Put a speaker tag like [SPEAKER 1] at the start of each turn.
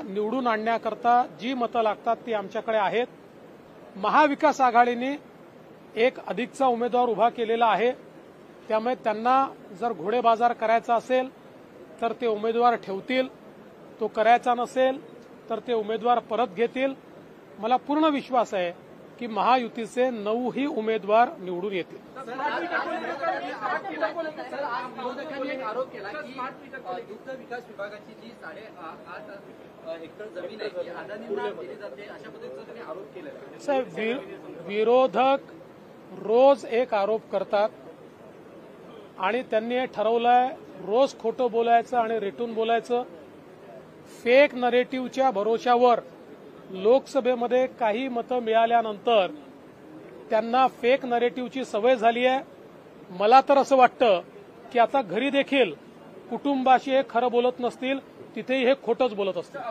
[SPEAKER 1] निवडून आणण्याकरता जी मतं लागतात ती आमच्याकडे आहेत. महाविकास आघाडीने एक अधिकचा उमेदवार उभा केलेला आहे. त्यामुळे त्यांना जर घोडेबाजार करायचा असेल तर ते उमेदवार ठेवतील, तो करायचा नसेल तर ते उमेदवार परत घेतील. मला पूर्ण विश्वास आहे की महायुतीचे 9ही उमेदवार निवडून येतील.
[SPEAKER 2] विरोधकांनी एक आरोप केला की दुग्ध विकास विभागाची जी 8.5 हेक्टर जमीन आहे ती अदानींना दिली जाते, अशा पद्धतीचा त्यांनी आरोप केलेला.
[SPEAKER 1] साहेब, विरोधक रोज एक आरोप करतात आणि त्यांनी हे ठरवलंय रोज खोटं बोलायचं आणि रेटून बोलायचं. फेक नरेटिव्हच्या भरोशावर लोकसभेमध्ये काही मतं मिळाल्यानंतर त्यांना फेक नरेटिव्हची सवय झाली आहे. मला तर असं वाटतं की आता घरी देखील कुटुंबाशी हे खरं बोलत नसतील, तिथेही हे खोटंच बोलत असतील.